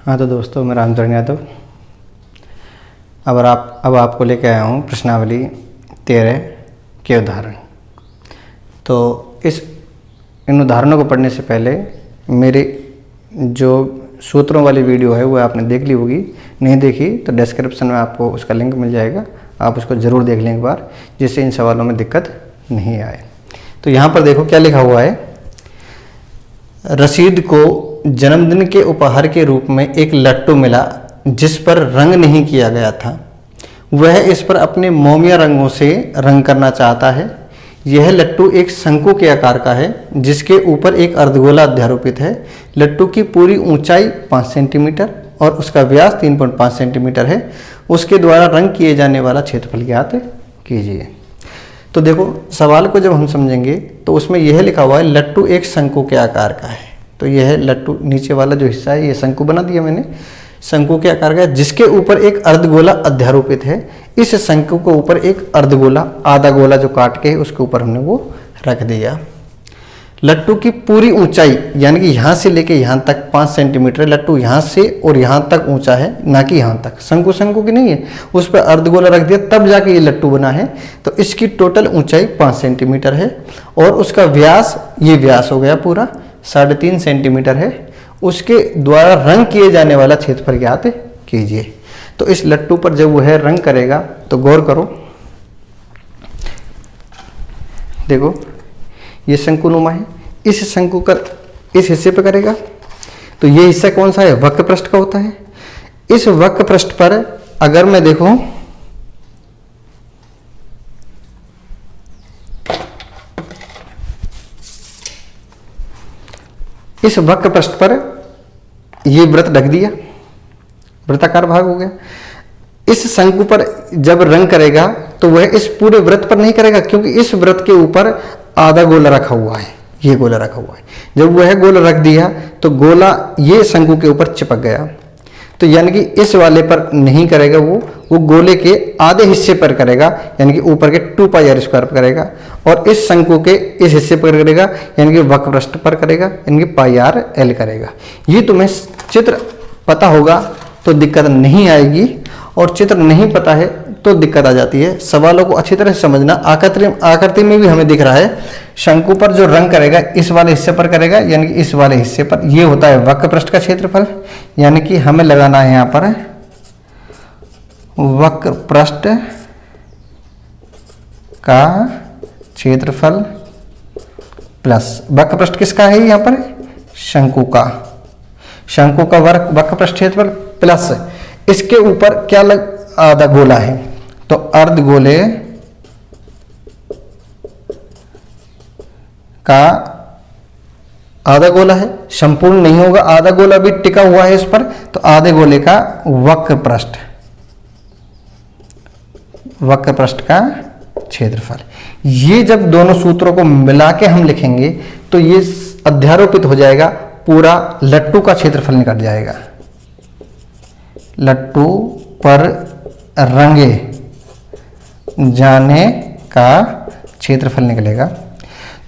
हाँ तो दोस्तों, मैं रामचरण यादव अब आपको लेके आया हूँ प्रश्नावली 13 के उदाहरण। तो इन उदाहरणों को पढ़ने से पहले मेरी जो सूत्रों वाली वीडियो है वो आपने देख ली होगी। नहीं देखी तो डिस्क्रिप्शन में आपको उसका लिंक मिल जाएगा, आप उसको ज़रूर देख लें एक बार, जिससे इन सवालों में दिक्कत नहीं आए। तो यहाँ पर देखो क्या लिखा हुआ है। रशीद को जन्मदिन के उपहार के रूप में एक लट्टू मिला जिस पर रंग नहीं किया गया था। वह इस पर अपने मोमिया रंगों से रंग करना चाहता है। यह लट्टू एक शंकु के आकार का है जिसके ऊपर एक अर्धगोला अध्यारोपित है। लट्टू की पूरी ऊंचाई 5 सेंटीमीटर और उसका व्यास 3.5 सेंटीमीटर है। उसके द्वारा रंग किए जाने वाला क्षेत्रफल ज्ञात कीजिए। तो देखो, सवाल को जब हम समझेंगे तो उसमें यह लिखा हुआ है लट्टू एक शंकु के आकार का है। तो यह लट्टू नीचे वाला जो हिस्सा है ये शंकु बना दिया मैंने, शंकु के आकार का है जिसके ऊपर एक अर्धगोला अध्यारोपित है। इस शंकु के ऊपर एक अर्धगोला आधा गोला जो काट के उसके ऊपर हमने वो रख दिया। लट्टू की पूरी ऊंचाई यानी कि यहाँ से लेके यहाँ तक 5 सेंटीमीटर है। लट्टू यहाँ से और यहाँ तक ऊंचा है, ना कि यहाँ तक। शंकु की नहीं है, उस पर अर्धगोला रख दिया तब जाके ये लट्टू बना है। तो इसकी टोटल ऊंचाई 5 सेंटीमीटर है और उसका व्यास, ये व्यास हो गया पूरा 3.5 सेंटीमीटर है। उसके द्वारा रंग किए जाने वाला क्षेत्रफल ज्ञात कीजिए। तो इस लट्टू पर जब वह रंग करेगा तो गौर करो, देखो ये शंकुनुमा है। इस शंकु का इस हिस्से पर करेगा तो ये हिस्सा कौन सा है? वक्र पृष्ठ का होता है। इस वक्र पृष्ठ पर अगर मैं देखूं इस वक्र पृष्ठ पर ये वृत्त ढक दिया, वृत्ताकार भाग हो गया। इस शंकु पर जब रंग करेगा तो वह इस पूरे वृत्त पर नहीं करेगा, क्योंकि इस वृत्त के ऊपर आधा गोला रखा हुआ है, ये गोला रखा हुआ है। जब वह गोला रख दिया तो गोला ये शंकु के ऊपर चिपक गया। तो यानी कि इस वाले पर नहीं करेगा, वो गोले के आधे हिस्से पर करेगा, यानी कि ऊपर के 2πr² पर करेगा। और इस शंकु के इस हिस्से पर करेगा, यानी कि वक्र पृष्ठ पर करेगा, यानी कि πrl करेगा। ये तुम्हें चित्र पता होगा तो दिक्कत नहीं आएगी, और चित्र नहीं पता है तो दिक्कत आ जाती है। सवालों को अच्छी तरह से समझना। आकृति में भी हमें दिख रहा है शंकु पर जो रंग करेगा इस वाले हिस्से पर करेगा, यानी कि इस वाले हिस्से पर। ये होता है वक्र पृष्ठ का क्षेत्रफल, यानी कि हमें लगाना है यहाँ पर वक्र पृष्ठ का क्षेत्रफल प्लस वक्र पृष्ठ किसका है यहाँ पर? शंकु का। शंकु का वक्र पृष्ठ क्षेत्रफल प्लस इसके ऊपर क्या आधा गोला है, तो अर्धगोले का आधा गोला है, संपूर्ण नहीं होगा, आधा गोला भी टिका हुआ है इस पर, तो आधे गोले का वक्र पृष्ठ का क्षेत्रफल। ये जब दोनों सूत्रों को मिला के हम लिखेंगे तो ये अध्यारोपित हो जाएगा, पूरा लट्टू का क्षेत्रफल निकल जाएगा। लट्टू पर रंगे जाने का क्षेत्रफल निकलेगा।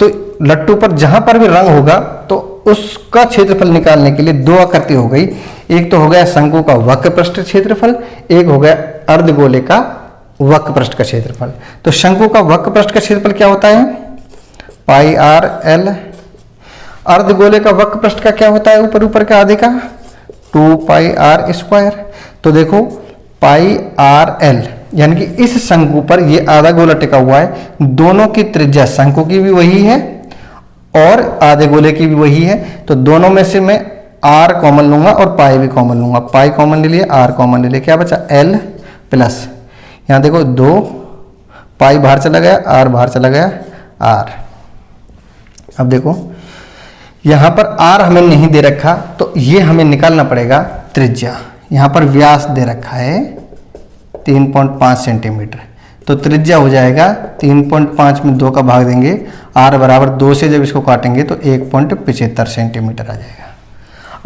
तो लट्टू पर जहां पर भी रंग होगा तो उसका क्षेत्रफल निकालने के लिए दो आकृति हो गई। एक तो हो गया शंकु का वक्र पृष्ठ क्षेत्रफल, एक हो गया अर्धगोले का वक्र पृष्ठ का क्षेत्रफल। तो शंकु का वक्र पृष्ठ का क्षेत्रफल क्या होता है? πrl। अर्धगोले का वक्र पृष्ठ का क्या होता है? ऊपर का आधे का 2πr²। तो देखो πrl, यानी कि इस शंकु पर ये आधा गोला टिका हुआ है। दोनों की त्रिज्या, शंकु की भी वही है और आधे गोले की भी वही है। तो दोनों में से मैं r कॉमन लूंगा और पाई भी कॉमन लूंगा। पाई कॉमन ले लिया, r कॉमन ले लिया, क्या बचा? l प्लस, यहाँ देखो 2 पाई बाहर चला गया, r बाहर चला गया, r। अब देखो यहाँ पर r हमें नहीं दे रखा, तो ये हमें निकालना पड़ेगा त्रिज्या। यहाँ पर व्यास दे रखा है 3.5 सेंटीमीटर, तो त्रिज्या हो जाएगा 3.5 में 2 का भाग देंगे, r बराबर 2 से जब इसको काटेंगे तो 1.75 सेंटीमीटर आ जाएगा।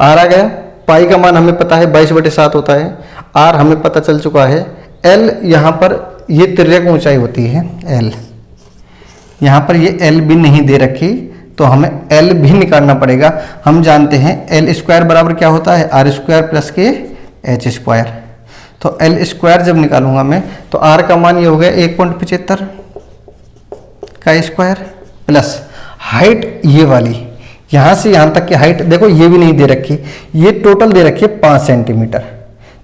r आ गया। पाई का मान हमें पता है 22/7 होता है। r हमें पता चल चुका है। l यहाँ पर ये तिर्यक ऊंचाई होती है l, यहाँ पर ये l भी नहीं दे रखी, तो हमें L भी निकालना पड़ेगा। हम जानते हैं L स्क्वायर बराबर क्या होता है, R स्क्वायर प्लस के H स्क्वायर। तो L स्क्वायर जब निकालूंगा मैं तो R का मान ये हो गया 1.75 का स्क्वायर प्लस हाइट ये वाली, यहाँ से यहाँ तक की हाइट देखो ये भी नहीं दे रखी, ये टोटल दे रखी है 5 सेंटीमीटर।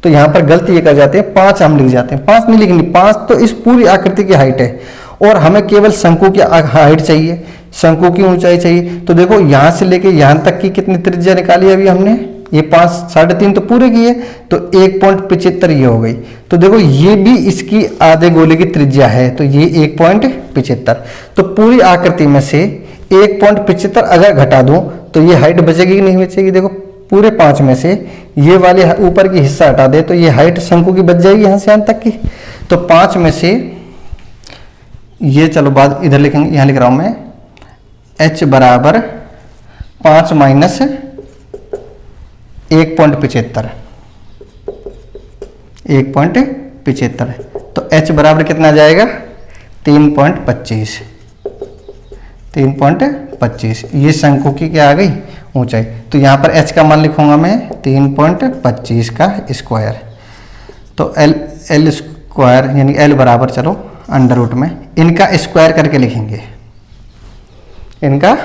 तो यहाँ पर गलती ये कर जाते हैं 5 हम लिख जाते हैं, 5 नहीं लिखनी, 5 तो इस पूरी आकृति की हाइट है और हमें केवल शंकु की हाइट चाहिए, शंकु की ऊंचाई चाहिए। तो देखो यहाँ से लेके यहाँ तक की कितनी त्रिज्या निकाली अभी हमने, ये 5 3.5 तो पूरे की है, तो 1.75 ये हो गई। तो देखो ये भी इसकी आधे गोले की त्रिज्या है, तो ये 1.75। तो पूरी आकृति में से 1.75 अगर घटा दूं तो ये हाइट बचेगी कि नहीं बचेगी, देखो पूरे 5 में से ये वाले ऊपर की हिस्सा हटा दे तो ये हाइट शंकु की बच जाएगी यहाँ से यहाँ तक की। तो 5 में से ये, चलो बाद इधर लिखेंगे, यहाँ लिख रहा हूं मैं h बराबर 5 माइनस 1.75, 1.75। तो h बराबर कितना आ जाएगा 3.25, 3.25। ये शंकु की क्या आ गई ऊंचाई। तो यहाँ पर h का मान लिखूंगा मैं 3.25 का स्क्वायर। तो L स्क्वायर यानी L बराबर, चलो अंडर रूट में इनका स्क्वायर करके लिखेंगे, इनका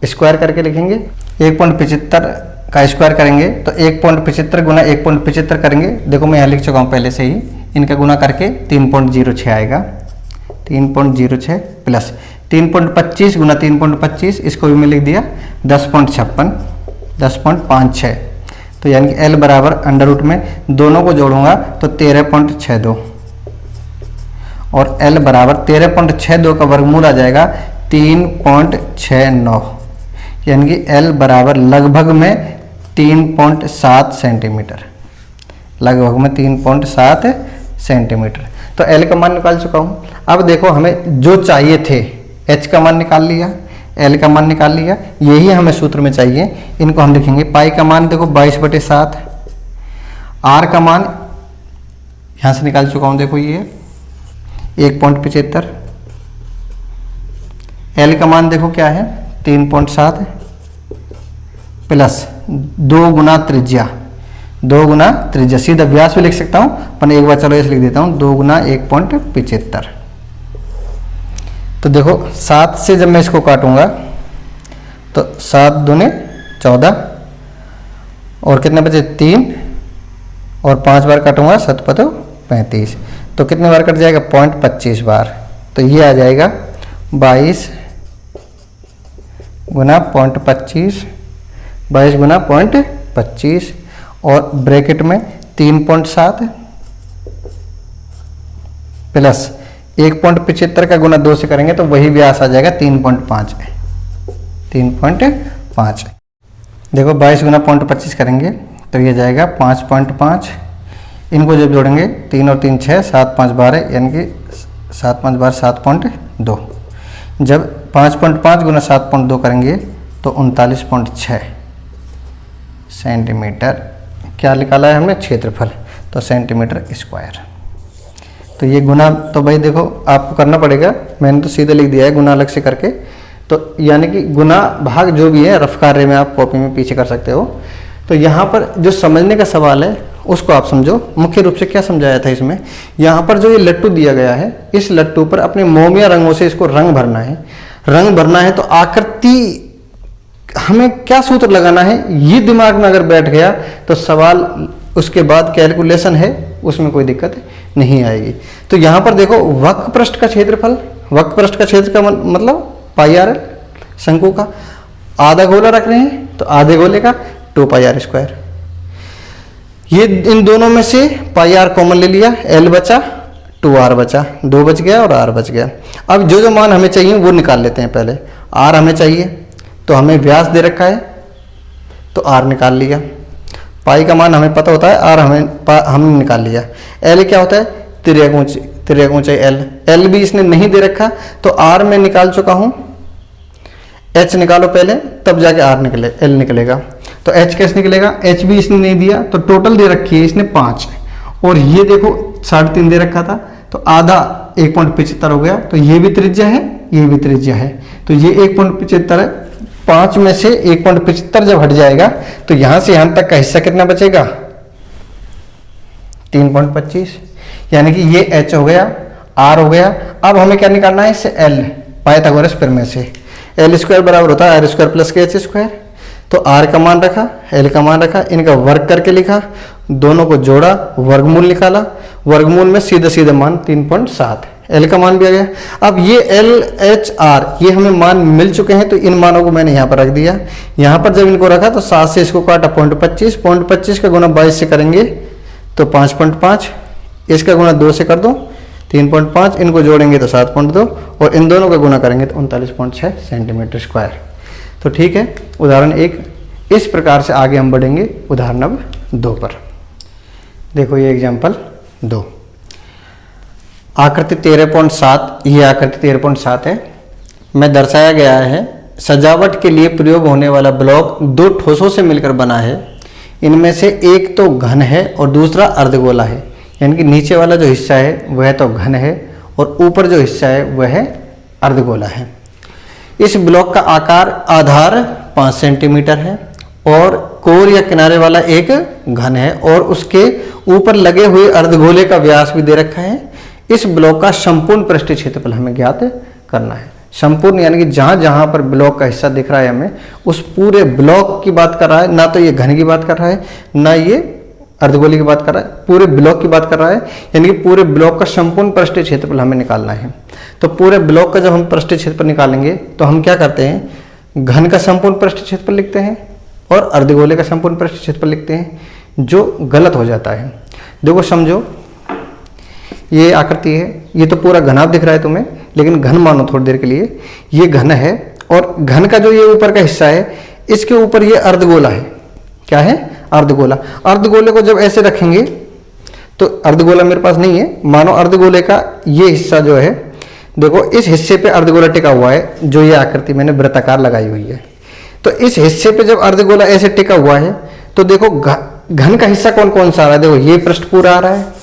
स्क्वायर करके लिखेंगे। 1.75 का स्क्वायर करेंगे तो 1.75 गुना 1.75 करेंगे, देखो मैं यहाँ लिख चुका हूँ पहले से ही, इनका गुना करके 3.06 आएगा, 3.06 प्लस 3.25 गुना 3.25, इसको भी मैं लिख दिया 10.56, 10.56। तो यानी कि L बराबर अंडर रूट में दोनों को जोड़ूंगा तो 13.62 और L बराबर 13.62 का वर्गमूल आ जाएगा 3.69, यानी कि L बराबर लगभग में 3.7 सेंटीमीटर, लगभग में 3.7 सेंटीमीटर। तो L का मान निकाल चुका हूँ। अब देखो हमें जो चाहिए थे, H का मान निकाल लिया, L का मान निकाल लिया, यही हमें सूत्र में चाहिए। इनको हम लिखेंगे, पाई का मान देखो 22/7, R का मान यहाँ से निकाल चुका हूँ, देखो ये 1.75, L का मान देखो क्या है 3.7 प्लस 2 गुना त्रिज्या, 2 गुना त्रिज्या, सीधा व्यास भी लिख सकता हूँ पर एक बार चलो ऐसे लिख देता हूँ 2 गुना 1.75। तो देखो 7 से जब मैं इसको काटूंगा तो 7 दूने 14 और कितने बचे 3 और 5 बार काटूंगा 7 पतो 35, तो कितने बार कट जाएगा 0.25 बार। तो ये आ जाएगा 22 गुना 0.25, 22 गुना 0.25 और ब्रैकेट में 3.7 प्लस 1.75 का गुना 2 से करेंगे तो वही व्यास आ जाएगा 3.5, 3.5। देखो 22 गुना 0.25 करेंगे तो ये जाएगा 5.5, इनको जब जोड़ेंगे 3 और 3 6, 7 5 12, यानी कि 7 5 12 7.2। जब 5.5 गुना 7.2 करेंगे तो 39.6 सेंटीमीटर क्या निकाला है हमने, क्षेत्रफल, तो सेंटीमीटर स्क्वायर। तो ये गुना तो भाई देखो आपको करना पड़ेगा, मैंने तो सीधे लिख दिया है गुना अलग से करके। तो यानी कि गुना भाग जो भी है रफ कार्य में आप कॉपी में पीछे कर सकते हो। तो यहाँ पर जो समझने का सवाल है उसको आप समझो। मुख्य रूप से क्या समझाया था इसमें, यहाँ पर जो ये लट्टू दिया गया है, इस लट्टू पर अपने मोमिया रंगों से इसको रंग भरना है, रंग भरना है। तो आकृति हमें क्या सूत्र लगाना है, ये दिमाग में अगर बैठ गया तो सवाल उसके बाद कैलकुलेशन है उसमें कोई दिक्कत नहीं आएगी। तो यहाँ पर देखो वक्र पृष्ठ का क्षेत्रफल, वक्र पृष्ठ का क्षेत्र का मतलब पाई आर एल, शंकु का आधा गोला रख रहे हैं तो आधे गोले का 2 पाई आर स्क्वायर। ये इन दोनों में से पाई आर कॉमन ले लिया, एल बचा 2r बचा, 2 बच गया और r बच गया। अब जो जो मान हमें चाहिए वो निकाल लेते हैं। पहले r हमें चाहिए तो हमें व्यास दे रखा है तो r निकाल लिया, पाई का मान हमें पता होता है, r हमने निकाल लिया। l क्या होता है, तिर्यक ऊंचाई l भी इसने नहीं दे रखा तो r में निकाल चुका हूं, h निकालो पहले तब जाके r निकले, l निकलेगा। तो h कैसे निकलेगा, h भी इसने नहीं दिया तो टोटल दे रखी है इसने 5 और ये देखो 3.5 दे रखा था तो आधा 1.75 हो गया। तो ये भी त्रिज्या है, ये भी त्रिज्या है, तो ये 1.75 है, 5 में से 1.75 जब हट जाएगा तो यहां से यहां तक का हिस्सा कितना बचेगा, 3.25, यानी कि ये h हो गया, r हो गया। अब हमें क्या निकालना है, इससे l, पाइथागोरस प्रमेय से l स्क्वायर बराबर होता है r स्क्वायर प्लस के h स्क्वायर। तो r का मान रखा, l का मान रखा, इनका वर्ग करके लिखा, दोनों को जोड़ा, वर्गमूल निकाला, वर्गमूल में सीधे सीधे मान 3.7, l का मान भी आ गया। अब ये l h r ये हमें मान मिल चुके हैं, तो इन मानों को मैंने यहाँ पर रख दिया। यहाँ पर जब इनको रखा तो 7 से इसको काटा 0.25 का गुना 22 से करेंगे तो 5.5, इसका गुना 2 से कर दो 3.5, इनको जोड़ेंगे तो 7.2 और इन दोनों का गुना करेंगे तो 39.6 सेंटीमीटर स्क्वायर। तो ठीक है, उदाहरण 1 इस प्रकार से आगे हम बढ़ेंगे उदाहरण नंबर 2 पर। देखो ये एग्जाम्पल 2, आकृति 13.7, ये आकृति 13.7 है। में दर्शाया गया है सजावट के लिए प्रयोग होने वाला ब्लॉक 2 ठोसों से मिलकर बना है। इनमें से एक तो घन है और दूसरा अर्धगोला है, यानी कि नीचे वाला जो हिस्सा है वह तो घन है और ऊपर जो हिस्सा है वह अर्धगोला है। इस ब्लॉक का आकार आधार 5 सेंटीमीटर है और कोर या किनारे वाला एक घन है और उसके ऊपर लगे हुए अर्धगोले का व्यास भी दे रखा है। इस ब्लॉक का संपूर्ण पृष्ठीय क्षेत्रफल हमें ज्ञात करना है। संपूर्ण यानी कि जहां जहां पर ब्लॉक का हिस्सा दिख रहा है हमें उस पूरे ब्लॉक की बात कर रहा है, ना तो ये घन की बात कर रहा है ना ये अर्धगोले की बात कर रहा है, पूरे ब्लॉक की बात कर रहा है। यानी कि पूरे ब्लॉक का संपूर्ण पृष्ठीय क्षेत्रफल हमें निकालना है। तो पूरे ब्लॉक का जब हम पृष्ठीय क्षेत्रफल निकालेंगे तो हम क्या करते हैं, घन का संपूर्ण पृष्ठीय क्षेत्रफल लिखते हैं और अर्धगोले का संपूर्ण पृष्ठीय क्षेत्रफल लिखते हैं, जो गलत हो जाता है। देखो समझो, ये आकृति है, ये तो पूरा घनाभ दिख रहा है तुम्हें, लेकिन घन मानो थोड़ी देर के लिए, ये घन है और घन का जो ये ऊपर का हिस्सा है इसके ऊपर ये अर्धगोला है। क्या है, अर्धगोला। अर्धगोले को जब ऐसे रखेंगे तो अर्धगोला मेरे पास नहीं है, मानो अर्धगोले का ये हिस्सा जो है, देखो इस हिस्से पे अर्धगोला टिका हुआ है, जो ये आकृति मैंने वृत्ताकार लगाई हुई है। तो इस हिस्से पे जब अर्धगोला ऐसे टिका हुआ है तो देखो घन का हिस्सा कौन कौन सा आ रहा है, देखो ये पृष्ठ पूरा आ रहा है,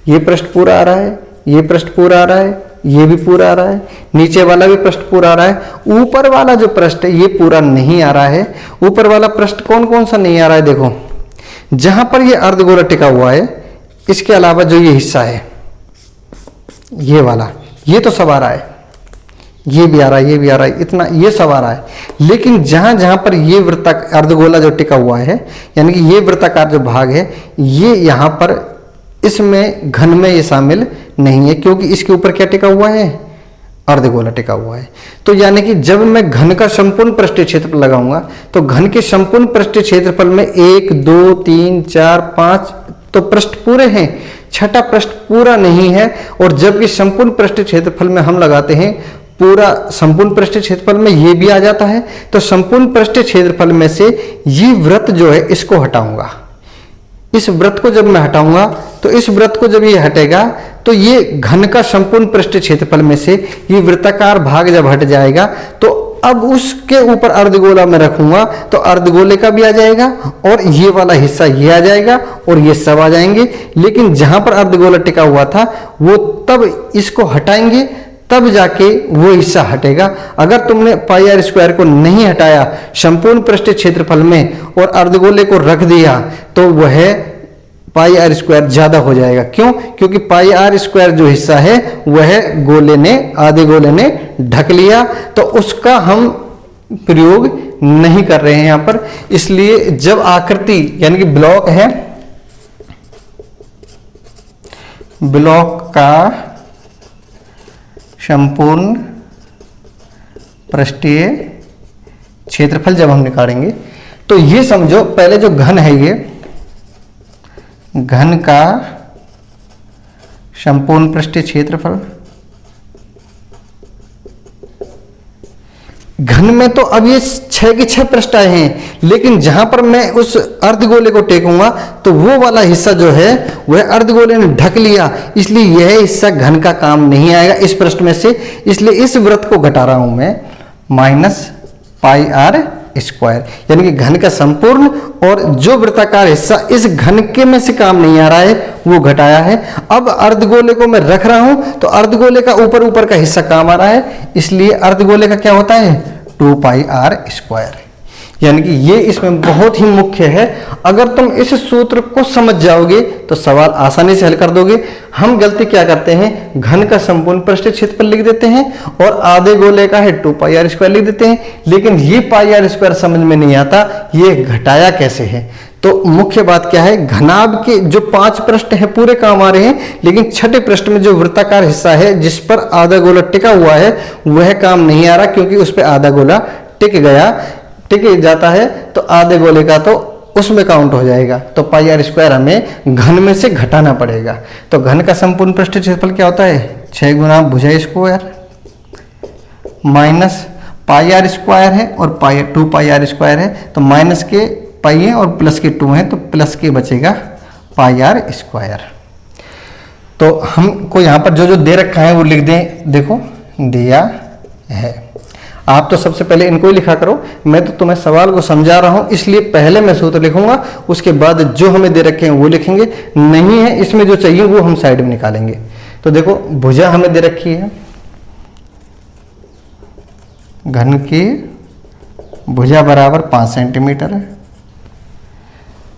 ये पृष्ठ पूरा आ रहा है, ये पृष्ठ पूरा आ रहा है, ये भी पूरा आ रहा है, नीचे वाला भी पृष्ठ पूरा आ रहा है। ऊपर वाला जो पृष्ठ है ये पूरा नहीं आ रहा है। ऊपर वाला पृष्ठ कौन कौन सा नहीं आ रहा है, देखो जहां पर ये अर्धगोला टिका हुआ है इसके अलावा जो ये हिस्सा है ये वाला, ये तो सब आ रहा है, ये भी आ रहा है, ये भी आ रहा है, इतना ये सब आ रहा है। लेकिन जहां जहां पर ये वृत्ताकार अर्धगोला जो टिका हुआ है, यानी कि ये वृत्ताकार जो भाग है, ये यहां पर इसमें घन में ये शामिल नहीं है, क्योंकि इसके ऊपर क्या टिका हुआ है, अर्धगोला टिका हुआ है। तो यानी कि जब मैं घन का संपूर्ण पृष्ठीय क्षेत्रफल लगाऊंगा तो घन के संपूर्ण पृष्ठीय क्षेत्रफल में 1 2 3 4 5 तो पृष्ठ पूरे हैं, छठा पृष्ठ पूरा नहीं है। और जबकि संपूर्ण पृष्ठीय क्षेत्रफल में हम लगाते हैं पूरा, संपूर्ण पृष्ठीय क्षेत्रफल में ये भी आ जाता है, तो संपूर्ण पृष्ठीय क्षेत्रफल में से ये वृत्त जो है इसको हटाऊंगा। इस वृत्त को जब मैं हटाऊंगा तो इस वृत्त को जब ये हटेगा तो ये घन का संपूर्ण पृष्ठीय क्षेत्रफल में से ये वृत्ताकार भाग जब हट जाएगा तो अब उसके ऊपर अर्धगोला में रखूंगा तो अर्धगोले का भी आ जाएगा और ये वाला हिस्सा ये आ जाएगा और ये सब आ जाएंगे। लेकिन जहां पर अर्धगोला टिका हुआ था वो तब इसको हटाएंगे तब जाके वो हिस्सा हटेगा। अगर तुमने पाई आर स्क्वायर को नहीं हटाया संपूर्ण पृष्ठीय क्षेत्रफल में और अर्धगोले को रख दिया तो वह पाई आर स्क्वायर ज्यादा हो जाएगा। क्यों? क्योंकि पाई आर स्क्वायर जो हिस्सा है वह गोले ने, आधे गोले ने ढक लिया, तो उसका हम प्रयोग नहीं कर रहे हैं यहां पर। इसलिए जब आकृति यानी कि ब्लॉक है, ब्लॉक का संपूर्ण पृष्ठीय क्षेत्रफल जब हम निकालेंगे तो ये समझो, पहले जो घन है ये घन का संपूर्ण पृष्ठीय क्षेत्रफल, घन में तो अब ये 6 के 6 पृष्ठ आए हैं, लेकिन जहां पर मैं उस अर्धगोले को टेकूंगा तो वो वाला हिस्सा जो है वह अर्धगोले ने ढक लिया, इसलिए यह हिस्सा घन का काम नहीं आएगा इस पृष्ठ में से। इसलिए इस वृत्त को घटा रहा हूं मैं माइनस पाई आर स्क्वायर, यानी कि घन का संपूर्ण और जो वृत्ताकार हिस्सा इस घन के में से काम नहीं आ रहा है वो घटाया है। अब अर्धगोले को मैं रख रहा हूं तो अर्धगोले का ऊपर ऊपर का हिस्सा काम आ रहा है, इसलिए अर्धगोले का क्या होता है 2 पाई आर स्क्वायर। यानी कि ये इसमें बहुत ही मुख्य है। अगर तुम इस सूत्र को समझ जाओगे तो सवाल आसानी से हल कर दोगे। हम गलती क्या करते हैं, घन का संपूर्ण पृष्ठीय क्षेत्रफल लिख देते हैं और आधे गोले का है 2 पाई आर स्क्वायर लिख देते हैं, लेकिन ये पाई आर स्क्वायर समझ में नहीं आता ये घटाया कैसे है। तो मुख्य बात क्या है, घनाभ के जो 5 पृष्ठ हैं पूरे काम आ रहे हैं, लेकिन छठे पृष्ठ में जो वृत्ताकार हिस्सा है जिस पर आधा गोला टिका हुआ है वह काम नहीं आ रहा, क्योंकि उस पर आधा गोला टिक जाता है तो आधे गोले का तो उसमें काउंट हो जाएगा। तो पाई आर स्क्वायर हमें घन में से घटाना पड़ेगा। तो घन का संपूर्ण पृष्ठीय क्षेत्रफल क्या होता है, 6 गुना भुजा square minus pi r square है और 2 पाई आर स्क्वायर है, तो माइनस के पाई है और प्लस के 2 है, तो प्लस के बचेगा पाई आर स्क्वायर। तो हमको यहाँ पर जो जो दे रखा है वो लिख दें। देखो दिया है, आप तो सबसे पहले इनको ही लिखा करो। मैं तो तुम्हें सवाल को समझा रहा हूं, इसलिए पहले मैं सूत्र लिखूंगा, उसके बाद जो हमें दे रखे हैं वो लिखेंगे। नहीं है इसमें जो चाहिए वो हम साइड में निकालेंगे। तो देखो भुजा हमें दे रखी है, घन की भुजा बराबर 5 सेंटीमीटर है।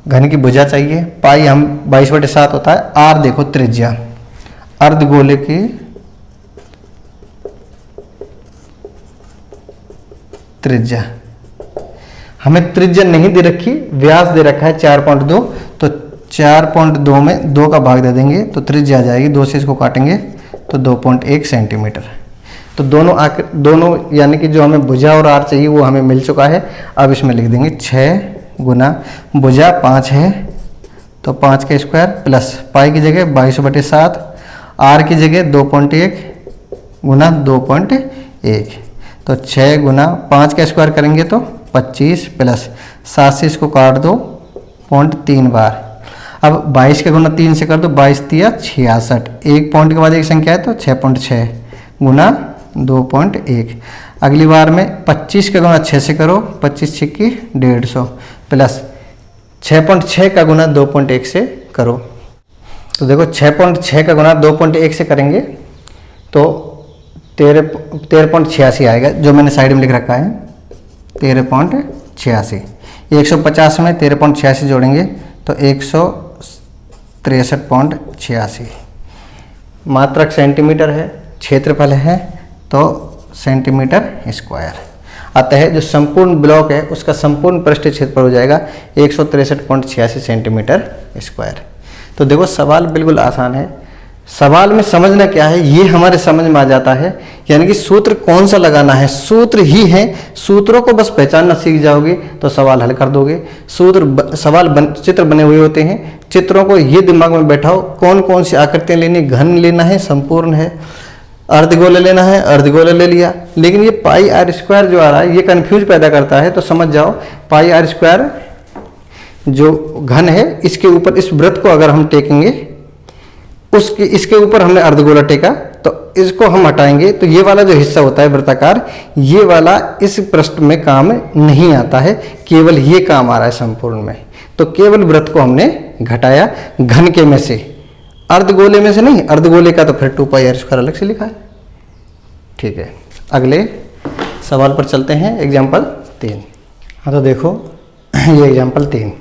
घन की भुजा चाहिए, पाई हम 22/7 होता है। आर देखो त्रिज्या, अर्धगोले की त्रिज्या, हमें त्रिज्या नहीं दे रखी, व्यास दे रखा है 4.2, तो 4.2 में 2 का भाग दे देंगे तो त्रिज्या आ जाएगी, 2 से इसको काटेंगे तो 2.1 सेंटीमीटर। तो दोनों यानी कि जो हमें भुजा और आर चाहिए वो हमें मिल चुका है। अब इसमें लिख देंगे 6 गुना भुजा 5 है तो 5 का स्क्वायर प्लस पाई की जगह 22/7, आर की जगह 2.1 गुना 2.1, तो 6 गुना 5 का स्क्वायर करेंगे तो 25 प्लस 7 से इसको काट दो 0.3 बार। अब 22 का गुना 3 से कर दो, 22 तिया 66, एक पॉइंट के बाद एक संख्या है तो 6.6 गुना 2.1। अगली बार में 25 का गुना 6 से करो, 25 छिक्की 150 प्लस 6.6 का गुना 2.1 से करो। तो देखो 6.6 का गुना 2.1 से करेंगे तो 13.86 आएगा, जो मैंने साइड में लिख रखा है 13.86। 150 में 13.86 जोड़ेंगे तो 163.86। मात्रक सेंटीमीटर है, क्षेत्रफल है तो सेंटीमीटर स्क्वायर। अतः जो संपूर्ण ब्लॉक है उसका संपूर्ण पृष्ठीय क्षेत्रफल हो जाएगा 163.86 सेंटीमीटर स्क्वायर। तो देखो सवाल बिल्कुल आसान है। सवाल में समझना क्या है ये हमारे समझ में आ जाता है, यानी कि सूत्र कौन सा लगाना है, सूत्र ही है। सूत्रों को बस पहचानना सीख जाओगे तो सवाल हल कर दोगे। चित्र बने हुए होते हैं, चित्रों को ये दिमाग में बैठाओ कौन कौन सी आकृतियां लेनी, घन लेना है, संपूर्ण है, अर्धगोले लेना है, अर्धगोले ले लिया। लेकिन ये पाई आर स्क्वायर जो आ रहा है ये कंफ्यूज पैदा करता है। तो समझ जाओ पाई आर स्क्वायर जो घन है इसके ऊपर इस वृत्त को अगर हम टेकेंगे, इसके ऊपर हमने अर्धगोला टेका तो इसको हम हटाएंगे तो ये वाला जो हिस्सा होता है वृत्ताकार, ये वाला इस पृष्ठ में काम नहीं आता है, केवल ये काम आ रहा है संपूर्ण में। तो केवल वृत्त को हमने घटाया घन के में से, अर्धगोले में से नहीं। अर्धगोले का तो फिर 2 पाई आर स्क्वायर अलग से लिखा है। ठीक है, अगले सवाल पर चलते हैं। एग्जाम्पल 3। हाँ तो देखो ये एग्जाम्पल 3,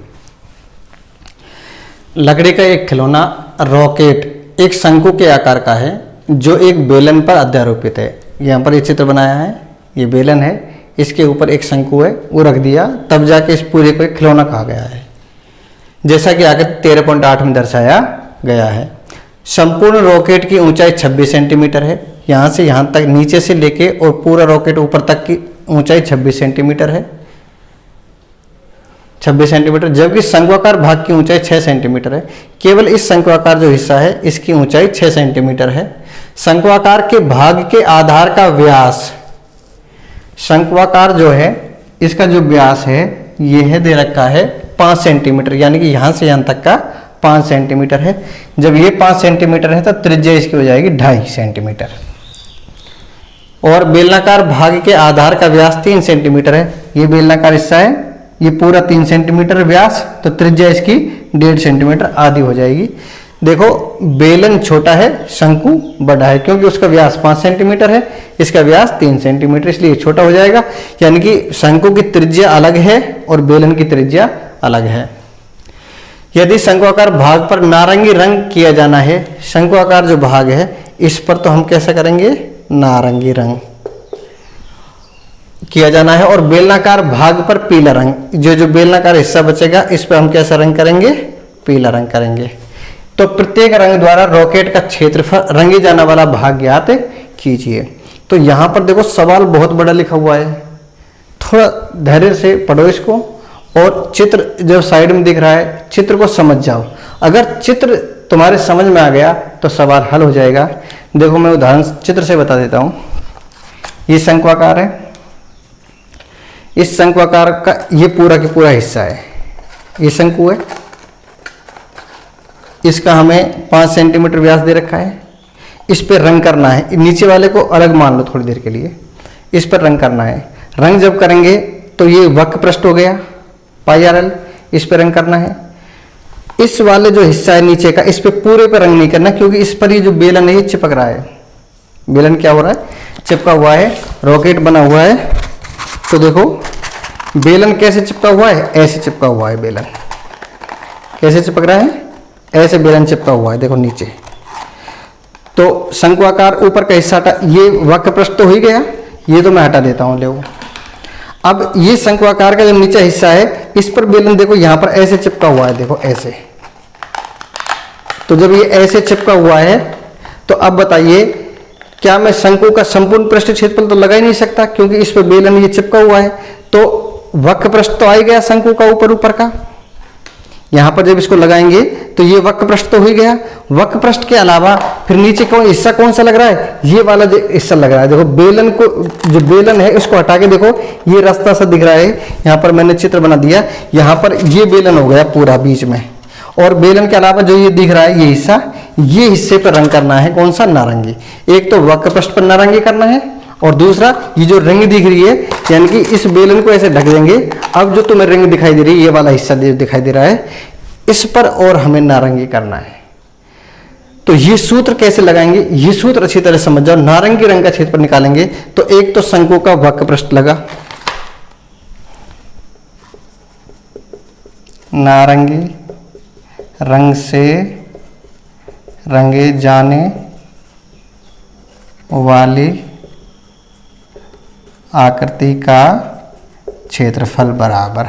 लकड़ी का एक खिलौना रॉकेट एक शंकु के आकार का है जो एक बेलन पर अध्यारोपित है। यहाँ पर ये चित्र बनाया है, ये बेलन है, इसके ऊपर एक शंकु है, वो रख दिया, तब जाके इस पूरे को एक खिलौना कहा गया है, जैसा कि आगे 13.8 में दर्शाया गया है। संपूर्ण रॉकेट की ऊंचाई 26 सेंटीमीटर है। यहाँ से यहाँ तक, नीचे से लेके और पूरा रॉकेट ऊपर तक की ऊंचाई 26 सेंटीमीटर है, 26 सेंटीमीटर, जबकि शंक्वाकार भाग की ऊंचाई 6 सेंटीमीटर है। केवल इस शंक्वाकार जो हिस्सा है इसकी ऊंचाई 6 सेंटीमीटर है। शंक्वाकार के भाग के आधार का व्यास, शंक्वाकार जो है इसका जो व्यास है ये है दे रखा है 5 सेंटीमीटर, यानी कि यहाँ से यहाँ तक का 5 सेंटीमीटर है। जब ये 5 सेंटीमीटर है तो त्रिज्या इसकी हो जाएगी 2.5 सेंटीमीटर। और बेलनाकार भाग के आधार का व्यास 3 सेंटीमीटर है। ये बेलनाकार हिस्सा है, ये पूरा 3 सेंटीमीटर व्यास, तो त्रिज्या इसकी 1.5 सेंटीमीटर आधी हो जाएगी। देखो बेलन छोटा है, शंकु बड़ा है, क्योंकि उसका व्यास 5 सेंटीमीटर है, इसका व्यास 3 सेंटीमीटर, इसलिए छोटा हो जाएगा। यानी कि शंकु की त्रिज्या अलग है और बेलन की त्रिज्या अलग है। यदि शंकुआकार भाग पर नारंगी रंग किया जाना है, शंकुआकार जो भाग है इस पर तो हम कैसा करेंगे, नारंगी रंग किया जाना है, और बेलनाकार भाग पर पीला रंग, जो बेलनाकार हिस्सा बचेगा इस पर हम कैसा रंग करेंगे, पीला रंग करेंगे। तो प्रत्येक रंग द्वारा रॉकेट का क्षेत्रफल रंगे जाने वाला भाग ज्ञात कीजिए। तो यहां पर देखो सवाल बहुत बड़ा लिखा हुआ है, थोड़ा धैर्य से पढ़ो इसको, और चित्र जो साइड में दिख रहा है चित्र को समझ जाओ। अगर चित्र तुम्हारे समझ में आ गया तो सवाल हल हो जाएगा। देखो मैं उदाहरण चित्र से बता देता हूं। ये शंकुआकार है, इस शंकुआकार का ये पूरा की पूरा हिस्सा है, ये शंकु है, इसका हमें 5 सेंटीमीटर व्यास दे रखा है। इस पर रंग करना है, नीचे वाले को अलग मान लो थोड़ी देर के लिए, इस पर रंग करना है। रंग जब करेंगे तो ये वक्र पृष्ठ हो गया पाई आर एल, इस पर रंग करना है। इस वाले जो हिस्सा है नीचे का, इस पे पूरे पे रंग नहीं करना, क्योंकि इस पर ये जो बेलन है ये चिपक रहा है। बेलन क्या हो रहा है, चिपका हुआ है, रॉकेट बना हुआ है। तो देखो बेलन कैसे चिपका हुआ है, ऐसे चिपका हुआ है बेलन। कैसे चिपक रहा है, ऐसे बेलन चिपका हुआ है, देखो नीचे। तो शंकुआकार ऊपर का हिस्सा हटा, ये वक्र पृष्ठ तो हो ही गया, ये तो मैं हटा देता हूं, ले। अब ये शंकुआकार का जो नीचे हिस्सा है इस पर बेलन देखो यहां पर ऐसे चिपका हुआ है, देखो ऐसे। तो जब ये ऐसे चिपका हुआ है तो अब बताइए क्या मैं शंकु का संपूर्ण पृष्ठ क्षेत्रफल तो लगा ही नहीं सकता, क्योंकि इस पर बेलन ये चिपका हुआ है। तो वक्र पृष्ठ तो आ ही गया शंकु का ऊपर का, यहां पर जब इसको लगाएंगे तो ये वक्र पृष्ठ तो हो ही गया। वक्र पृष्ठ के अलावा फिर नीचे कौन हिस्सा कौन सा लग रहा है, ये वाला जो हिस्सा लग रहा है। देखो बेलन को, जो बेलन है इसको हटा के देखो ये रास्ता सा दिख रहा है, यहाँ पर मैंने चित्र बना दिया, यहाँ पर ये बेलन हो गया पूरा बीच में, और बेलन के अलावा जो ये दिख रहा है ये हिस्सा, ये हिस्से पर रंग करना है कौन सा, नारंगी। एक तो वक्र पृष्ठ पर नारंगी करना है, और दूसरा ये जो रिंग दिख रही है, यानी कि इस बेलन को ऐसे ढक देंगे। अब जो तुम्हें रिंग दिखाई दे रही है, ये वाला हिस्सा दिखाई दे रहा है, इस पर और हमें नारंगी करना है। तो ये सूत्र कैसे लगाएंगे, ये सूत्र अच्छी तरह समझ जाओ। नारंगी रंग का क्षेत्रफल निकालेंगे तो एक तो शंकु का वक्र पृष्ठ लगा, नारंगी रंग से रंगे जाने वाली आकृति का क्षेत्रफल बराबर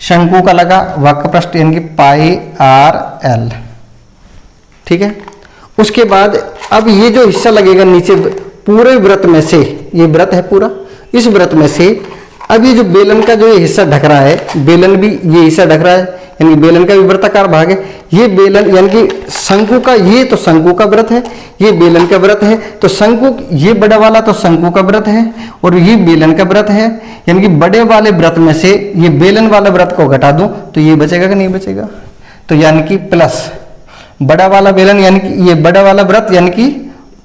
शंकु का लगा वक्र पृष्ठ यानी कि पाई आर एल। ठीक है, उसके बाद अब ये जो हिस्सा लगेगा नीचे पूरे वृत्त में से, ये वृत्त है पूरा, इस वृत्त में से अब ये जो बेलन का जो हिस्सा ढक रहा है, बेलन भी ये हिस्सा ढक रहा है, यानी बेलन का भी वृत्ताकार भाग है। ये बेलन यानी कि शंकु का, ये तो शंकु का वृत्त है, ये बेलन का वृत्त है। तो शंकु ये बड़ा वाला तो शंकु का वृत्त है और ये बेलन का वृत्त है, यानी कि बड़े वाले वृत्त में से ये बेलन वाले वृत्त को घटा दूं तो ये बचेगा कि नहीं बचेगा, तो यानी कि प्लस बड़ा वाला बेलन यानी कि ये बड़ा वाला वृत्त यानी कि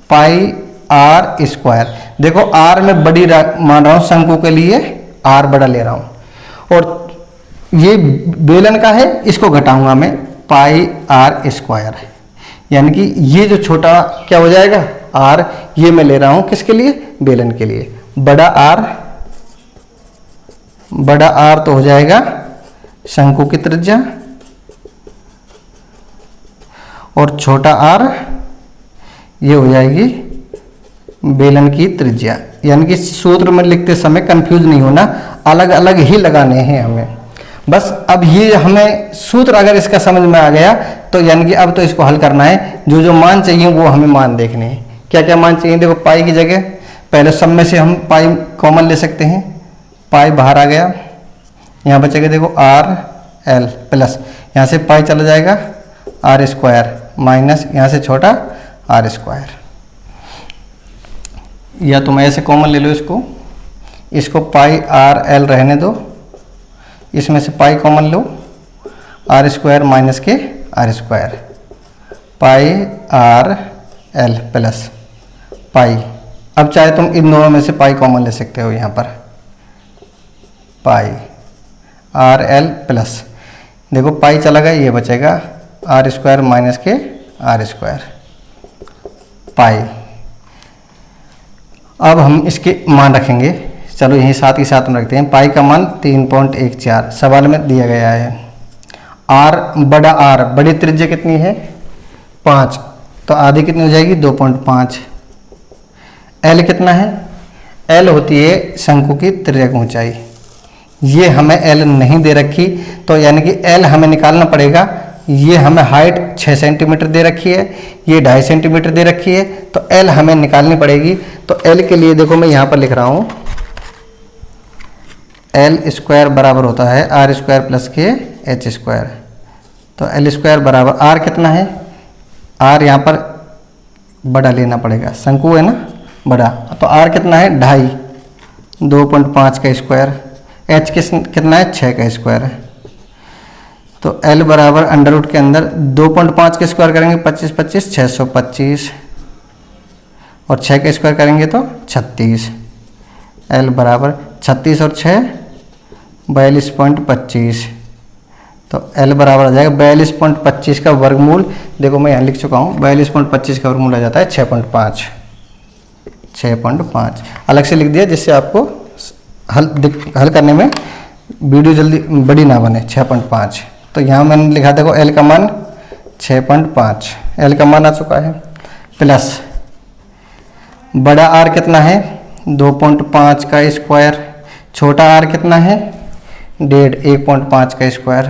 पाई आर स्क्वायर। देखो आर में बड़ी मान रहा हूं शंकु के लिए, आर बड़ा ले रहा हूं, और ये बेलन का है इसको घटाऊंगा मैं, पाई आर स्क्वायर, यानी कि ये जो छोटा क्या हो जाएगा आर, ये मैं ले रहा हूं किसके लिए, बेलन के लिए। बड़ा आर तो हो जाएगा शंकु की त्रिज्या, और छोटा आर ये हो जाएगी बेलन की त्रिज्या। यानी कि सूत्र में लिखते समय कंफ्यूज नहीं होना, अलग अलग ही लगाने हैं हमें बस। अब ये हमें सूत्र अगर इसका समझ में आ गया तो यानी कि अब तो इसको हल करना है, जो जो मान चाहिए वो हमें मान देखने हैं। क्या क्या मान चाहिए, देखो पाई की जगह पहले सब में से हम पाई कॉमन ले सकते हैं, पाई बाहर आ गया, यहाँ बचेगा देखो आर एल प्लस, यहाँ से पाई चला जाएगा आर स्क्वायर माइनस यहाँ से छोटा आर स्क्वायर, या तुम ऐसे कॉमन ले लो इसको पाई आर एल रहने दो, इसमें से पाई कॉमन लो, आर स्क्वायर माइनस के r square, pi r l plus pi. अब चाहे तुम इन दोनों में से पाई कॉमन ले सकते हो, यहाँ पर पाई आर एल प्लस, देखो पाई चला गया, ये बचेगा आर स्क्वायर माइनस के आर स्क्वायर पाई। अब हम इसके मान रखेंगे, चलो यही साथ ही साथ में रखते हैं। पाई का मान 3.14 सवाल में दिया गया है। आर बड़ा आर बड़ी त्रिज्या कितनी है 5, तो आधी कितनी हो जाएगी 2.5। एल कितना है, एल होती है शंकु की त्रिज्या ऊंचाई। ये हमें एल नहीं दे रखी, तो यानी कि एल हमें निकालना पड़ेगा। ये हमें हाइट 6 सेंटीमीटर दे रखी है, ये 2.5 सेंटीमीटर दे रखी है, तो एल हमें निकालनी पड़ेगी। तो एल के लिए देखो मैं यहाँ पर लिख रहा हूँ, एल स्क्वायर बराबर होता है आर स्क्वायर प्लस के एच स्क्वायर। तो एल स्क्वायर बराबर आर कितना है, आर यहाँ पर बड़ा लेना पड़ेगा, शंकु है ना बड़ा, तो आर कितना है 2.5, 2.5 का स्क्वायर। एच कितना है 6 का स्क्वायर है। तो एल बराबर अंडर रूट के अंदर 2.5 के स्क्वायर करेंगे 25 25 625, और 6 का स्क्वायर करेंगे तो 36। एल बराबर 36 और 6 42.25। तो एल बराबर आ जाएगा 42.25 का वर्गमूल। देखो मैं यहाँ लिख चुका हूँ, 42.25 का वर्गमूल आ जाता है 6.5। 6.5 अलग से लिख दिया जिससे आपको हल करने में वीडियो जल्दी बड़ी ना बने। 6.5, तो यहाँ मैंने लिखा देखो एल का मान 6.5, एल का मान आ चुका है। प्लस बड़ा आर कितना है 2.5 का स्क्वायर, छोटा आर कितना है 1.5 का स्क्वायर,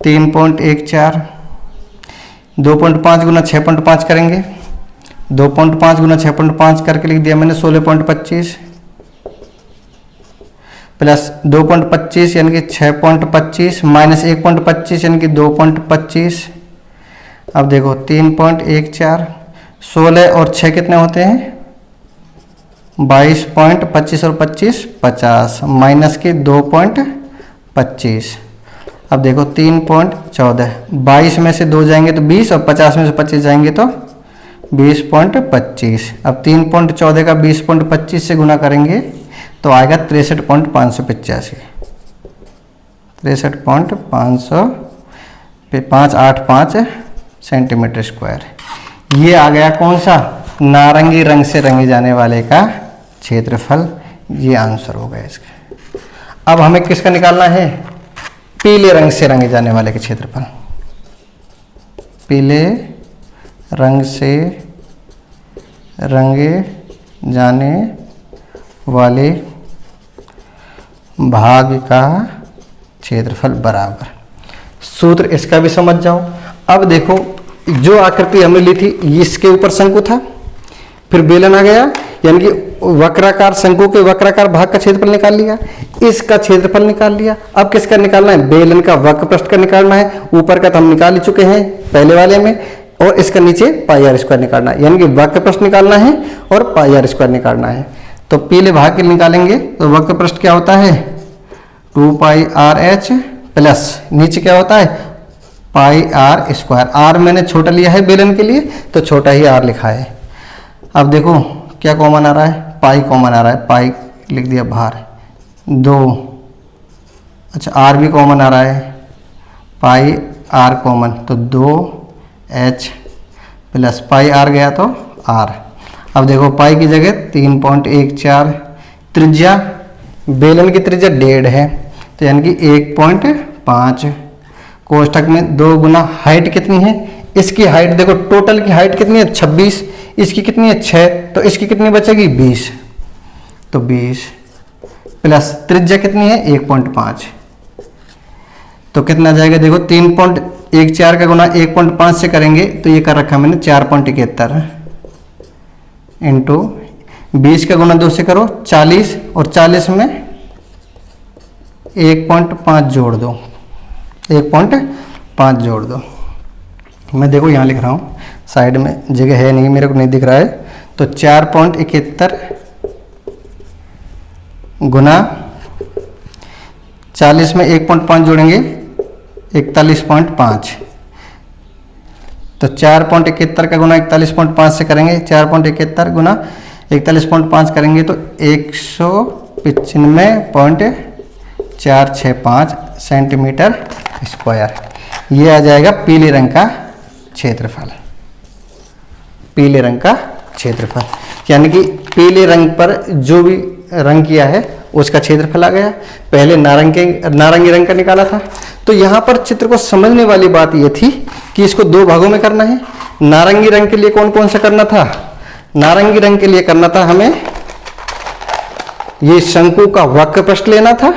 3.14। 2.5 गुना 6.5 करेंगे, 2.5 गुना 6.5 करके लिख दिया मैंने 16.25, प्लस 2.25 यानी कि 6.25 माइनस 1.25 यानी कि 2.25। अब देखो 3.14, 16 और 6 कितने होते हैं 22.25 और 25 50, माइनस के 2.25। अब देखो 3.14, 22 में से 2 जाएंगे तो 20 और 50 में से 25 जाएंगे तो 20.25। अब 3.14 का 20.25 से गुना करेंगे तो आएगा 63.585, 63.585 सेंटीमीटर स्क्वायर। ये आ गया कौन सा, नारंगी रंग से रंगे जाने वाले का क्षेत्रफल। ये आंसर हो गया इसका। अब हमें किसका निकालना है, पीले रंग से रंगे जाने वाले के क्षेत्रफल। पीले रंग से रंगे जाने वाले भाग का क्षेत्रफल बराबर। सूत्र इसका भी समझ जाओ। अब देखो जो आकृति हमने ली थी इसके ऊपर शंकु था, फिर बेलन आ गया, यानी कि वक्राकार शंकु के वक्राकार भाग का क्षेत्रफल निकाल लिया, इसका क्षेत्रफल निकाल लिया। अब किसका निकालना है, बेलन का वक्र पृष्ठ का निकालना है। ऊपर का तो हम निकाल ही चुके हैं पहले वाले में, और इसका नीचे पाई आर स्क्वायर निकालना है, यानी कि वक्र पृष्ठ निकालना है और पाई आर स्क्वायर निकालना है। तो पीले भाग के निकालेंगे तो वक्र पृष्ठ क्या होता है 2 पाई आर एच, प्लस नीचे क्या होता है पाई आर स्क्वायर। आर मैंने छोटा लिया है बेलन के लिए तो छोटा ही आर लिखा है। अब देखो क्या कॉमन आ रहा है, पाई कॉमन आ रहा है, पाई लिख दिया बाहर 2। अच्छा आर भी कॉमन आ रहा है, पाई आर कॉमन तो 2h प्लस पाई आर गया तो आर। अब देखो पाई की जगह 3.14, त्रिज्या बेलन की त्रिज्या 1.5 है तो यानी कि 1.5। कोष्ठक में 2 गुना हाइट कितनी है, इसकी हाइट देखो टोटल की हाइट कितनी है 26, इसकी कितनी है 6, तो इसकी कितनी बचेगी 20, तो 20 प्लस त्रिज्या कितनी है 1.5, तो कितना जाएगा देखो 3.14 का गुना 1.5 से करेंगे तो ये कर रखा मैंने 4.71 इंटू 20 का गुना 2 से करो 40, और 40 में 1.5 जोड़ दो, 1.5 जोड़ दो। मैं देखो यहाँ लिख रहा हूँ, साइड में जगह है नहीं, मेरे को नहीं दिख रहा है, तो 4.71 गुना 40 में 1.5 जोड़ेंगे 41.5, तो 4.71 का गुना 41.5 से करेंगे, 4.71 गुना 41.5 करेंगे तो 195.465 सेंटीमीटर स्क्वायर। ये आ जाएगा पीले रंग का क्षेत्रफल, पीले रंग का क्षेत्रफल, यानी कि पीले रंग पर जो भी रंग किया है उसका क्षेत्रफल आ गया। पहले नारंगी रंग का निकाला था। तो यहाँ पर चित्र को समझने वाली बात ये थी कि इसको दो भागों में करना है। नारंगी रंग के लिए कौन कौन सा करना था? नारंगी रंग के लिए करना था हमें ये शंकु का वक्र पृष्ठ लेना था,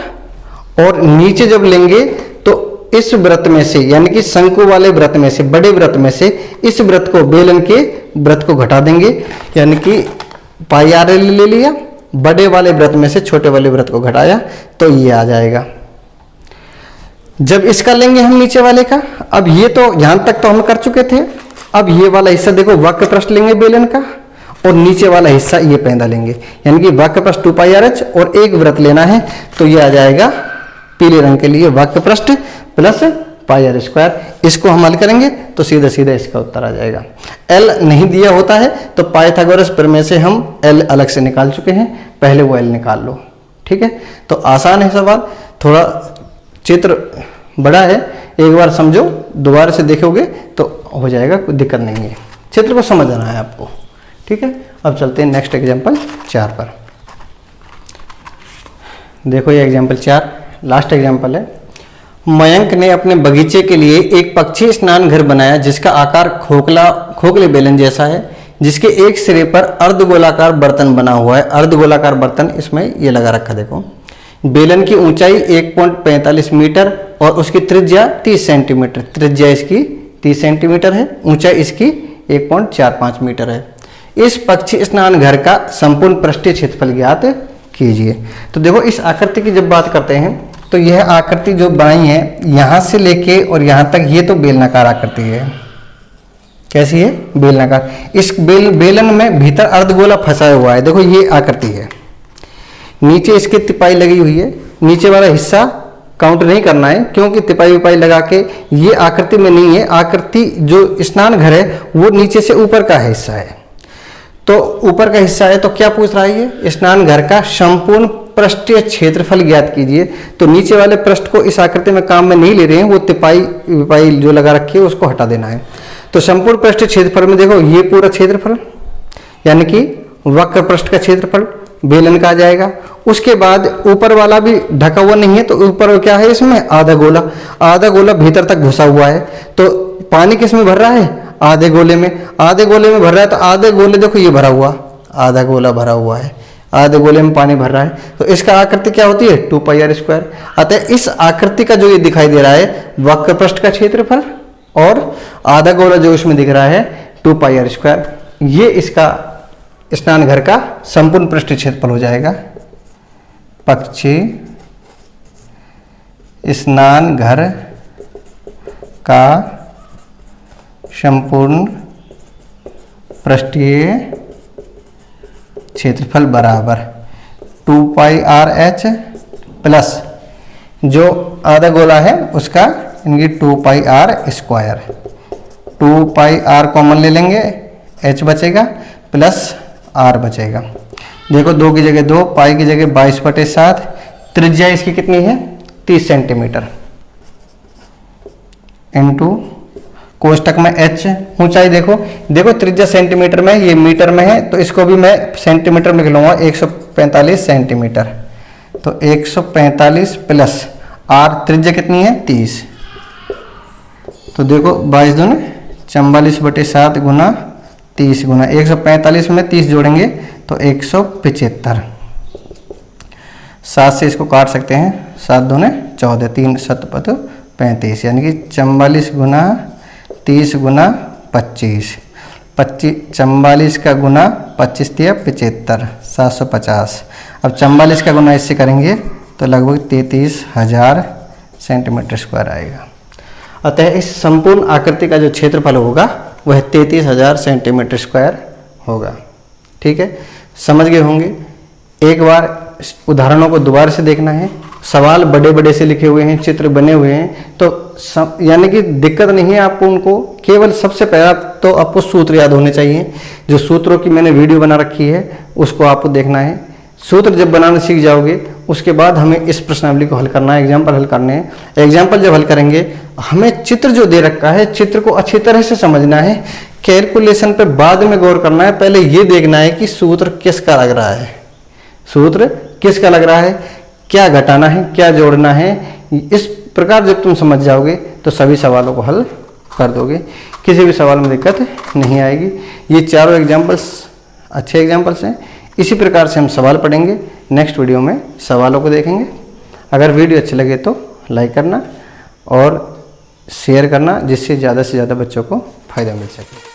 और नीचे जब लेंगे तो इस वृत्त में से, यानी कि शंकु वाले वृत्त में से, बड़े वृत्त में से इस वृत्त को, बेलन के वृत्त को घटा देंगे, यानी कि पाई आर ले लिया, बड़े वाले वृत्त में से छोटे वाले वृत्त को घटाया, तो ये आ जाएगा। जब इसका लेंगे हम नीचे वाले का, अब ये तो यहां तक तो हम कर चुके थे। अब ये वाला हिस्सा देखो वक्र पृष्ठ लेंगे बेलन का, और नीचे वाला हिस्सा ये पैदा लेंगे, यानी कि वक्र पृष्ठ 2 पाई आर एच और एक वृत्त लेना है, तो ये आ जाएगा पीले रंग के लिए वक्र पृष्ठ प्लस पाई आर स्क्वायर। इसको हम हल करेंगे तो सीधा सीधा इसका उत्तर आ जाएगा। एल नहीं दिया होता है तो पाइथागोरस प्रमेय से हम एल अलग से निकाल चुके हैं, पहले वो एल निकाल लो। ठीक है, तो आसान है सवाल, थोड़ा चित्र बड़ा है, एक बार समझो, दोबारा से देखोगे तो हो जाएगा, कोई दिक्कत नहीं है, चित्र को समझना है आपको। ठीक है, अब चलते हैं नेक्स्ट एग्जाम्पल 4 पर। देखो ये एग्जाम्पल 4 लास्ट एग्जाम्पल है। मयंक ने अपने बगीचे के लिए एक पक्षी स्नान घर बनाया जिसका आकार खोखले बेलन जैसा है, जिसके एक सिरे पर अर्धगोलाकार बर्तन बना हुआ है। अर्धगोलाकार बर्तन इसमें ये लगा रखा, देखो। बेलन की ऊंचाई 1.45 मीटर और उसकी त्रिज्या 30 सेंटीमीटर। त्रिज्या इसकी 30 सेंटीमीटर है, ऊंचाई इसकी 1.45 मीटर है। इस पक्षी स्नान घर का संपूर्ण पृष्ठीय क्षेत्रफल ज्ञात कीजिए। तो देखो इस आकृति की जब बात करते हैं तो यह आकृति जो बनाई है यहां से लेके और यहां तक, ये तो बेलनाकार आकृति है। कैसी है? बेलनाकार। इस बेलन में भीतर अर्धगोला फंसा हुआ है, देखो ये आकृति है। नीचे इसकी तिपाई लगी हुई है, नीचे वाला हिस्सा काउंट नहीं करना है क्योंकि तिपाई विपाई लगा के ये आकृति में नहीं है। आकृति जो स्नान घर है वो नीचे से ऊपर का हिस्सा है, तो ऊपर का हिस्सा है। तो क्या पूछ रहा है ये? स्नान घर का संपूर्ण पृष्ठीय क्षेत्रफल ज्ञात कीजिए। तो नीचे वाले पृष्ठ को इस आकृति में काम में नहीं ले रहे हैं, वो तिपाई विपाई जो लगा रखी है उसको हटा देना है। तो संपूर्ण पृष्ठीय क्षेत्रफल में देखो ये पूरा क्षेत्रफल, यानी कि वक्र पृष्ठ का क्षेत्रफल बेलन का आ जाएगा। उसके बाद ऊपर वाला भी ढका हुआ नहीं है, तो ऊपर क्या है इसमें? आधा गोला। आधा गोला भीतर तक घुसा हुआ है, तो पानी किस में भर रहा है? आधे गोले में। आधे गोले में भर रहा है, तो आधे गोले देखो ये भरा हुआ, आधा गोला भरा हुआ है, आधे गोले में पानी भर रहा है। तो इसका आकृति क्या होती है? 2 पाई आर स्क्वायर। अतः इस आकृति का जो ये दिखाई दे रहा है वक्र पृष्ठ का क्षेत्रफल और आधा गोला जो इसमें दिख रहा है 2 पाई आर स्क्वायर, ये इसका स्नान घर का संपूर्ण पृष्ठीय क्षेत्रफल हो जाएगा। पक्षी स्नान घर का संपूर्ण पृष्ठीय क्षेत्रफल बराबर 2 पाई आर एच प्लस जो आधा गोला है उसका यानी 2 pi r square. 2 pi r common ले लेंगे, एच बचेगा प्लस आर बचेगा। देखो 2 की जगह 2, पाई की जगह 22/7, त्रिज्या इसकी कितनी है? 30 सेंटीमीटर इंटू कोष्टक में h, ऊंचाई देखो त्रिज्या सेंटीमीटर में, ये मीटर में है तो इसको भी मैं सेंटीमीटर में लिख लूंगा 145 सेंटीमीटर। तो 145 प्लस आर, त्रिज्या कितनी है? 30। तो देखो 22 दूनी 44/7 गुना 30 गुना 145 में 30 जोड़ेंगे तो 175। 7 से इसको काट सकते हैं, 7 दूने 14, 3 7 35, यानी कि 44 गुना 30 गुना 25, 44 का गुना 25 दिया 75, 750। अब 44 का गुना इससे करेंगे तो लगभग 33,000 सेंटीमीटर स्क्वायर आएगा। अतः इस संपूर्ण आकृति का जो क्षेत्रफल होगा वह 33,000 सेंटीमीटर स्क्वायर होगा। ठीक है, समझ गए होंगे। एक बार उदाहरणों को दोबारा से देखना है, सवाल बड़े बड़े से लिखे हुए हैं, चित्र बने हुए हैं, तो यानी कि दिक्कत नहीं है आपको उनको। केवल सबसे पहला तो आपको सूत्र याद होने चाहिए। जो सूत्रों की मैंने वीडियो बना रखी है उसको आपको देखना है। सूत्र जब बनाना सीख जाओगे उसके बाद हमें इस प्रश्नावली को हल करना है, एग्जाम्पल हल करने हैं। एग्जाम्पल जब हल करेंगे हमें चित्र जो दे रखा है चित्र को अच्छी तरह से समझना है, कैलकुलेशन पे बाद में गौर करना है। पहले ये देखना है कि सूत्र किसका लग रहा है, सूत्र किसका लग रहा है, क्या घटाना है क्या जोड़ना है। इस प्रकार जब तुम समझ जाओगे तो सभी सवालों को हल कर दोगे, किसी भी सवाल में दिक्कत नहीं आएगी। ये चारों एग्जाम्पल्स अच्छे एग्जाम्पल्स हैं। इसी प्रकार से हम सवाल पढ़ेंगे, नेक्स्ट वीडियो में सवालों को देखेंगे। अगर वीडियो अच्छे लगे तो लाइक करना और शेयर करना, जिससे ज़्यादा से ज़्यादा बच्चों को फ़ायदा मिल सके।